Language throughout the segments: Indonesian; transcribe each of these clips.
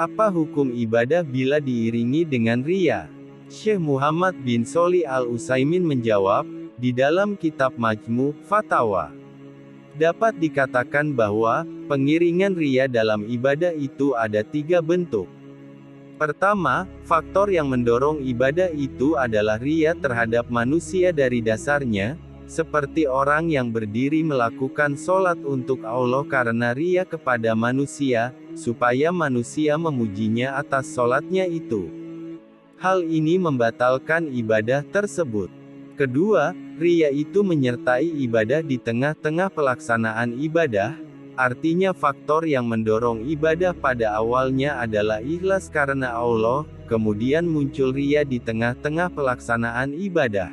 Apa hukum ibadah bila diiringi dengan riya? Syekh Muhammad bin Shalih Al-Utsaimin menjawab, di dalam kitab Majmu' Fatawa, dapat dikatakan bahwa, pengiringan riya dalam ibadah itu ada 3 bentuk. Pertama, faktor yang mendorong ibadah itu adalah riya terhadap manusia dari dasarnya, seperti orang yang berdiri melakukan sholat untuk Allah karena riya kepada manusia, supaya manusia memujinya atas sholatnya itu. Hal ini membatalkan ibadah tersebut. Kedua, riya itu menyertai ibadah di tengah-tengah pelaksanaan ibadah, artinya faktor yang mendorong ibadah pada awalnya adalah ikhlas karena Allah, kemudian muncul riya di tengah-tengah pelaksanaan ibadah.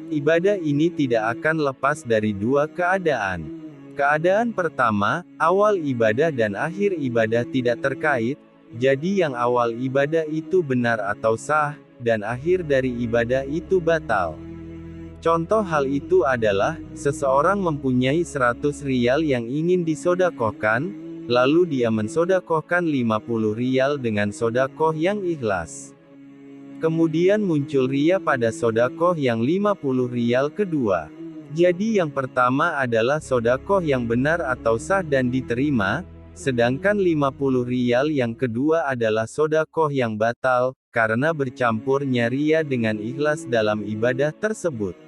Ibadah ini tidak akan lepas dari 2 keadaan. Keadaan pertama, awal ibadah dan akhir ibadah tidak terkait, jadi yang awal ibadah itu benar atau sah, dan akhir dari ibadah itu batal. Contoh hal itu adalah, seseorang mempunyai 100 rial yang ingin disodakohkan, lalu dia mensodakohkan 50 rial dengan sodakoh yang ikhlas. Kemudian muncul riya pada sodakoh yang 50 rial kedua. Jadi yang pertama adalah sodakoh yang benar atau sah dan diterima, sedangkan 50 rial yang kedua adalah sodakoh yang batal, karena bercampurnya riya dengan ikhlas dalam ibadah tersebut.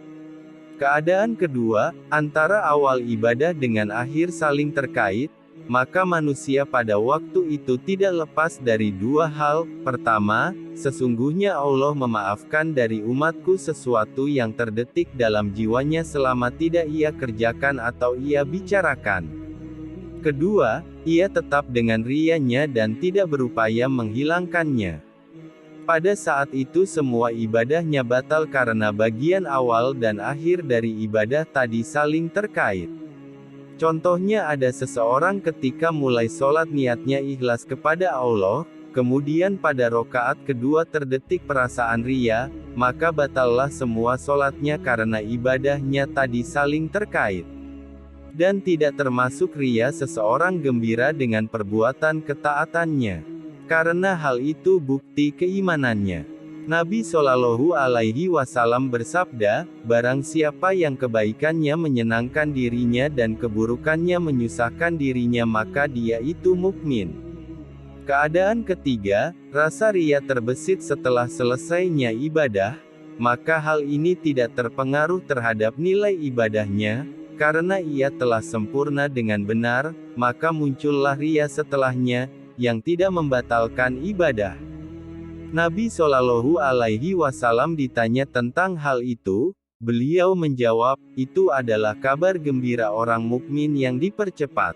Keadaan kedua, antara awal ibadah dengan akhir saling terkait, maka manusia pada waktu itu tidak lepas dari 2 hal. Pertama, sesungguhnya Allah memaafkan dari umatku sesuatu yang terdetik dalam jiwanya selama tidak ia kerjakan atau ia bicarakan. Kedua, ia tetap dengan riyanya dan tidak berupaya menghilangkannya. Pada saat itu semua ibadahnya batal karena bagian awal dan akhir dari ibadah tadi saling terkait. Contohnya ada seseorang ketika mulai sholat niatnya ikhlas kepada Allah, kemudian pada rokaat kedua terdetik perasaan riya, maka batallah semua sholatnya karena ibadahnya tadi saling terkait. Dan tidak termasuk riya seseorang gembira dengan perbuatan ketaatannya. Karena hal itu bukti keimanannya. Nabi Shallallahu Alaihi Wasallam bersabda, barang siapa yang kebaikannya menyenangkan dirinya dan keburukannya menyusahkan dirinya maka dia itu mukmin. Keadaan ketiga, rasa riya terbesit setelah selesainya ibadah, maka hal ini tidak terpengaruh terhadap nilai ibadahnya, karena ia telah sempurna dengan benar, maka muncullah riya setelahnya, yang tidak membatalkan ibadah. Nabi Shallallahu Alaihi Wasallam ditanya tentang hal itu, beliau menjawab, itu adalah kabar gembira orang mukmin yang dipercepat.